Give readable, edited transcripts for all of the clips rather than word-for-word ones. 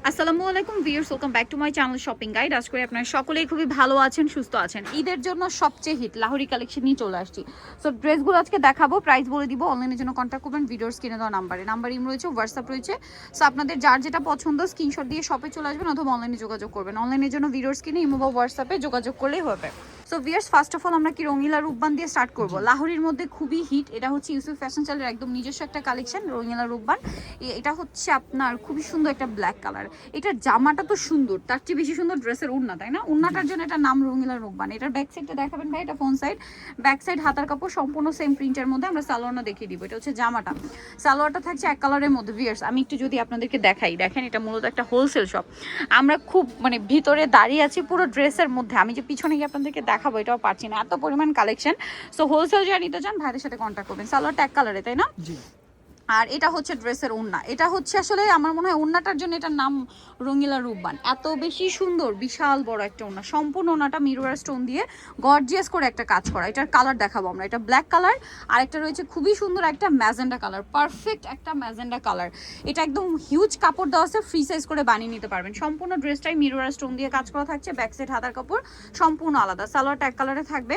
আসসালামু আলাইকুম viewers, welcome back to my channel shopping guide. আজ করে আপনারা সকলেই খুবই ভালো আছেন, সুস্থ আছেন। ঈদের জন্য সবচেয়ে হিট লাহোরি কালেকশন নিয়ে চলে আসছি। সো ড্রেসগুলো আজকে দেখাবো, প্রাইস বলে দিব। অনলাইনের জন্য কন্ট্যাক্ট করবেন ভিডিওর স্ক্রিনে দেওয়া নাম্বার ইম রয়েছে, হোয়াটসঅ্যাপ রয়েছে। সো আপনাদের যার যেটা পছন্দ স্ক্রিনশট দিয়ে শপে চলে আসবেন অথবা অনলাইনে যোগাযোগ করবেন। অনলাইনের জন্য ভিডিওর স্ক্রিনে ইমো বা হোয়াটসঅ্যাপে যোগাযোগ করলেই হবে। So viewers, first of all আমরা কি রঙিলা রূপবান দিয়ে স্টার্ট করব। লাহোরির মধ্যে খুবই হিট, এটা হচ্ছে ইউসুফ ফ্যাশন চ্যানেলের একদম নিজস্ব একটা কালেকশন রঙিলা রূপবান। এটা হচ্ছে আপনার খুবই সুন্দর একটা ব্ল্যাক কালার। এটার জামাটা তো সুন্দর, তার চেয়ে বেশি সুন্দর ড্রেসের ওড়না, তাই না? ওড়নাটার জন্য এটা নাম রঙিলা রূপবান। এটার ব্যাক সাইডটা দেখাবেন ভাই, এটা ফ্রন্ট সাইড, ব্যাক সাইড হাতার কাপড় সম্পূর্ণ সেম প্রিন্টের মধ্যে। আমরা সালোয়ারটা দেখিয়ে দিব। এটা হচ্ছে জামাটা, সালোয়ারটা থাকছে এক কালারের মধ্যে। ভিউয়ার্স, আমি একটু যদি আপনাদেরকে দেখাই, দেখেন এটা মূলত একটা হোলসেল শপ। আমরা খুব ভিতরে দাঁড়িয়ে আছি পুরো ড্রেসের মধ্যে। আমি যে পিছনে গিয়ে আপনাদেরকে দেখাবো এটাও পারছি না, এত পরিমাণ কালেকশন। সো হোলসেল যারা নিতে চান ভাইদের সাথে কন্ট্যাক্ট করবেন। সালোয়ারটা এক কালারে, তাই না? আর এটা হচ্ছে ড্রেসের ওড়না। এটা হচ্ছে আসলে আমার মনে হয় ওড়নাটার জন্য এটার নাম রঙিলা রূপবান। এত বেশি সুন্দর, বিশাল বড় একটা ওড়না, সম্পূর্ণ ওড়নাটা মিরর স্টোন দিয়ে গর্জিয়াস করে একটা কাজ করা। এটার কালার দেখাবো আমরা, এটা ব্ল্যাক কালার। আর একটা রয়েছে খুবই সুন্দর একটা ম্যাজেন্ডা কালার, পারফেক্ট একটা ম্যাজেন্ডা কালার। এটা একদম হিউজ কাপড় দেওয়া আছে, ফ্রি সাইজ করে বানিয়ে নিতে পারবেন। সম্পূর্ণ ড্রেসটাই মিরর স্টোন দিয়ে কাজ করা থাকছে। ব্যাক সাইড হাতার কাপড় সম্পূর্ণ আলাদা। সালোয়ারটা এক কালারে থাকবে।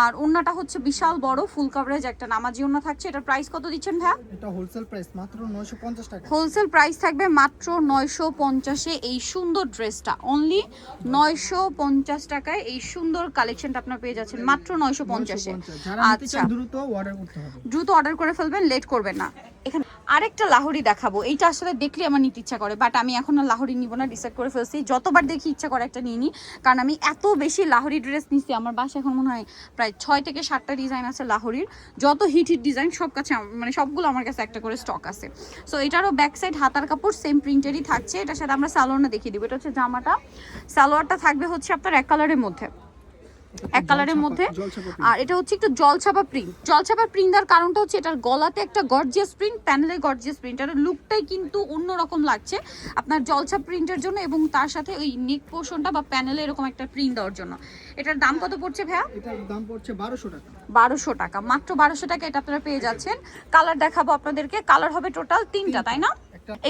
আর ওড়নাটা হচ্ছে বিশাল বড় ফুল কভারেজ একটা নামাজি ওড়না থাকছে। এটার প্রাইস কত দিচ্ছেন ভাইয়া? এটা হোলসেল প্রাইস মাত্র 950 টাকা। হোলসেল প্রাইস থাকবে মাত্র 950 এ এই সুন্দর ড্রেসটা। অনলি 950 টাকায় এই সুন্দর কালেকশনটা আপনারা পেয়ে যাচ্ছেন মাত্র 950 এ। আচ্ছা, দ্রুত অর্ডার করতে হবে, দ্রুত অর্ডার করে ফেলবেন, লেট করবেন না। এখানে আরেকটা লাহোরি দেখাবো। এইটা আসলে দেখলে আমার নিতে ইচ্ছা করে, বাট আমি এখন লাহোরি নিব না, ডিসাইড করে ফেলছি। যতবার দেখি ইচ্ছা করে একটা নিয়ে নিই, কারণ আমি এত বেশি লাহোরি ড্রেস নিচ্ছি। আমার বাসায় এখন মনে হয় প্রায় 6 থেকে 7টা ডিজাইন আছে লাহোরির। যত হিট ডিজাইন সব কাছে সবগুলো আমার কাছে একটা করে স্টক আছে। সো এটারও ব্যাক সাইড হাতার কাপড় সেম প্রিন্টেরই থাকছে। এটার সাথে আমরা সালোয়ারটা দেখিয়ে দিব। এটা হচ্ছে জামাটা, সালোয়ারটা থাকবে হচ্ছে আপনার এক কালারের মধ্যে, এক কালারের মধ্যে। আর এটা হচ্ছে একটু জলছাপা প্রিন্ট। জলছাপা প্রিন্ট দেওয়ার কারণটা হচ্ছে এটার গলাতে একটা গর্জিয়াস প্রিন্ট, প্যানেলে গর্জিয়াস প্রিন্ট। এর লুকটাই কিন্তু অন্যরকম লাগছে আপনার জলছাপ প্রিন্টের জন্য, এবং তার সাথে ওই নেক পোর্শনটা বা প্যানেলে এরকম একটা প্রিন্ট দেওয়ার জন্য। এটার দাম কত পড়ছে ভাইয়া? এটার দাম পড়ছে 1200 টাকা। 1200 টাকা, মাত্র 1200 টাকা এটা আপনারা পেয়ে যাচ্ছেন। কালার দেখাবো আপনাদেরকে, কালার হবে টোটাল 3টা, তাই না?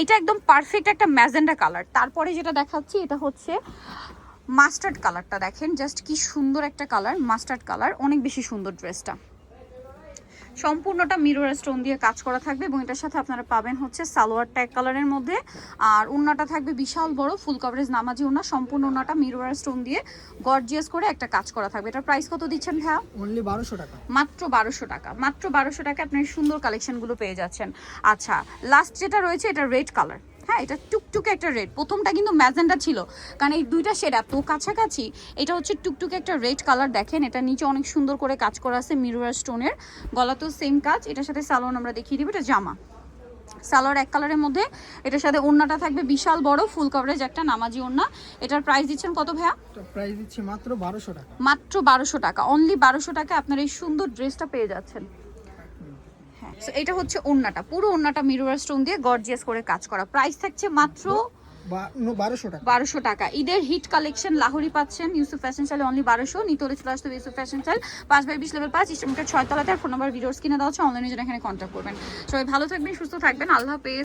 এটা একদম পারফেক্ট একটা ম্যাজেন্ডা কালার। তারপরে যেটা দেখাচ্ছি এটা হচ্ছে মাস্টার্ড কালারটা। দেখেন জাস্ট কি সুন্দর একটা কালার, মাস্টার্ড কালার, অনেক বেশি সুন্দর ড্রেসটা। সম্পূর্ণটা মিরর স্টোন দিয়ে কাজ করা থাকবে, এবং এটার সাথে আপনারা পাবেন হচ্ছে সালোয়ারটা এক কালারের মধ্যে। আর ওড়নাটা থাকবে বিশাল বড় ফুল কভারেজ নামাজি ওড়না। সম্পূর্ণ ওড়নাটা মিরর স্টোন দিয়ে গর্জিয়াস করে একটা কাজ করা থাকবে। এটার প্রাইস কত দিচ্ছেন ভাইয়া? অনলি 1200 টাকা। মাত্র 1200 টাকা, মাত্র 1200 টাকা আপনার সুন্দর কালেকশনগুলো পেয়ে যাচ্ছেন। আচ্ছা, লাস্ট যেটা রয়েছে এটা রেড কালার। হ্যাঁ, এটা টুকটুকে একটা রেড। প্রথমটা কিন্তু ম্যাজেন্ডা ছিল, কারণ এই দুইটা শেড এত কাছাকাছি। এটা হচ্ছে টুকটুকে একটা রেড কালার। দেখেন এটা নিচে অনেক সুন্দর করে কাজ করা আছে মিরর স্টোনের, গলাতেও সেম কাজ। এটার সাথে সালোয়ার আমরা দেখিয়ে দিব। এটা জামা, সালোয়ার এক কালারের মধ্যে। এটার সাথে ওড়নাটা থাকবে বিশাল বড় ফুল কভারেজ একটা নামাজি ওড়না। এটার প্রাইস দিচ্ছেন কত ভাইয়া? প্রাইস দিচ্ছি মাত্র 1200 টাকা। মাত্র 1200 টাকা, অনলি 1200 টাকা আপনার এই সুন্দর ড্রেসটা পেয়ে যাচ্ছেন। হ্যাঁ, সো এটা হচ্ছে ওড়নাটা, পুরো ওড়নাটা মিরর স্টোন দিয়ে গর্জিয়াস করে কাজ করা। প্রাইস থাকছে মাত্র 1200 টাকা। 1200 টাকা। ঈদের হিট কালেকশন লাহোরি পাচ্ছেন ইউসুফ ফ্যাশন স্টাইলে অনলি 1200। নিতে হলে চলে আসতে হবে Yusuf fashion style, 5/20 level 5, eastern market 6 তলাতে। আর ফোন নাম্বার ভিডিওস কিনে দেওয়া হচ্ছে, অনলাইনে জন্য এখানে কন্ট্যাক্ট করবেন। সবাই ভালো থাকবেন, সুস্থ থাকবেন, আল্লাহ হাফেজ।